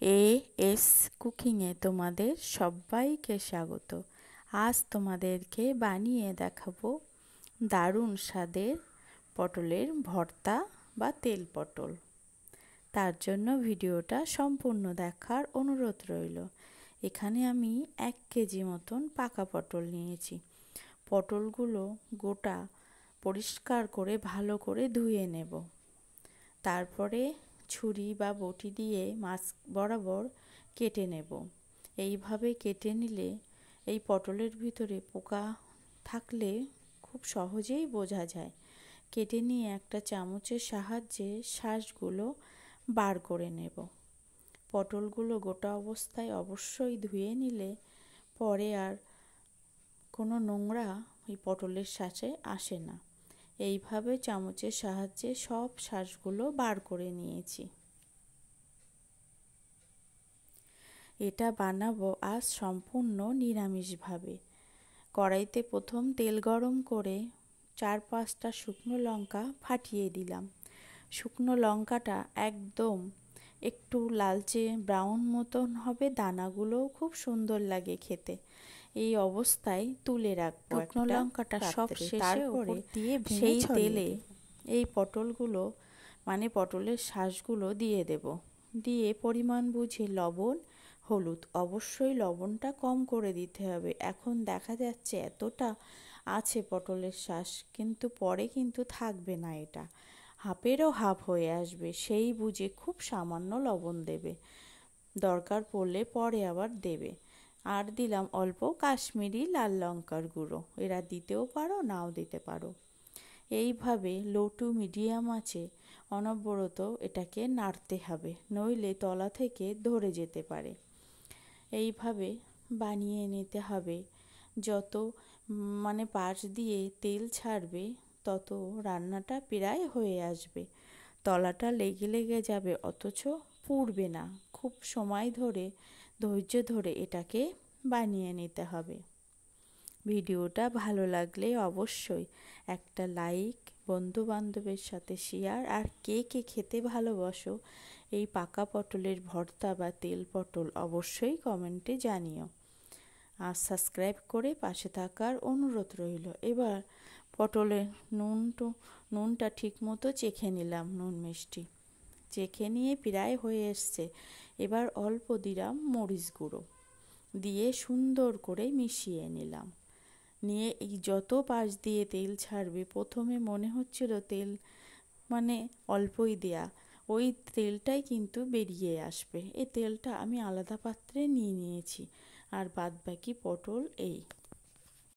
As কুকিংয়ে তোমাদের সবাইকে স্বাগত। আজ তোমাদেরকে বানিয়ে দেখাবো দারুণ স্বাদের পটলের ভর্তা বা তেল পটল। তার জন্য ভিডিওটা সম্পূর্ণ দেখার অনুরোধ রইল। এখানে আমি 1 কেজি মতন পাকা পটল নিয়েছি। পটলগুলো গোটা পরিষ্কার করে ভালো করে ধুয়ে নেব। তারপরে ছুরি বা বটি দিয়ে মাছ বরাবর কেটে নেব। এইভাবে কেটে নিলে এই পটলের ভিতরে পোকা থাকলে খুব সহজেই বোঝা যায়। কেটে নিয়ে একটা চামচের সাহায্যে শাঁসগুলো বার করে নেব। পটলগুলো গোটা অবস্থায় অবশ্যই ধুয়ে নিলে পরে আর কোনো নোংরা এই পটলের শাঁসে আসে না। এইভাবে চামচের সাহায্যে সব শাঁসগুলো বার করে নিয়েছি। এটা বানাবো আজ সম্পূর্ণ নিরামিষভাবে। কড়াইতে প্রথম তেল গরম করে 4-5টা শুকনো লঙ্কা ফাটিয়ে দিলাম। শুকনো লঙ্কাটা একদম একটু লালচে ব্রাউন মতন হবে, দানাগুলোও খুব সুন্দর লাগে খেতে। এই অবস্থায় তুলে রাখবো। শুকনো লঙ্কাটা সব শেষে ওপর দিয়ে সেই তেলে এই পটলগুলো মানে পটলের শাঁসগুলো দিয়ে দেব। দিয়ে পরিমাণ বুঝে লবণ, হলুদ, অবশ্যই লবণটা কম করে দিতে হবে। এখন দেখা যাচ্ছে এতটা আছে পটলের শাঁস, কিন্তু পরে কিন্তু থাকবে না, এটা হাফেরও হাফ হয়ে আসবে। সেই বুঝে খুব সামান্য লবণ দেবে, দরকার পড়লে পরে আবার দেবে। আর দিলাম অল্প কাশ্মীরি লাল লঙ্কার গুঁড়ো, এরা দিতেও পারো নাও দিতে পারো। এইভাবে লো টু মিডিয়াম আঁচে অনবরত এটাকে নাড়তে হবে, নইলে তলা থেকে ধরে যেতে পারে। এইভাবে বানিয়ে নিতে হবে। যত পাশ দিয়ে তেল ছাড়বে তত রান্নাটা প্রায় হয়ে আসবে। তলাটা লেগে লেগে যাবে অথচ পুড়বে না। খুব সময় ধরে ধৈর্য ধরে এটাকে বানিয়ে নিতে হবে। ভিডিওটা ভালো লাগলে অবশ্যই একটা লাইক, বন্ধু বান্ধবের সাথে শেয়ার, আর কে কে খেতে ভালোবাসো এই পাকা পটলের ভর্তা বা তেল পটল অবশ্যই কমেন্টে জানিও। আর সাবস্ক্রাইব করে পাশে থাকার অনুরোধ রইল। এবার পটলের নুনটা ঠিক মতো চেখে নিলাম, নুন মিষ্টি চেখে নিয়ে প্রায় হয়ে এসছে। এবার অল্প দিলাম মরিচ গুঁড়ো দিয়ে সুন্দর করে মিশিয়ে নিলাম। নিয়ে এই যত পাশ দিয়ে তেল ছাড়বে, প্রথমে মনে হচ্ছিল তেল অল্পই দেয়া, ওই তেলটাই কিন্তু বেরিয়ে আসবে। এই তেলটা আমি আলাদা পাত্রে নিয়ে নিয়েছি। আর বাদবাকি পটল এই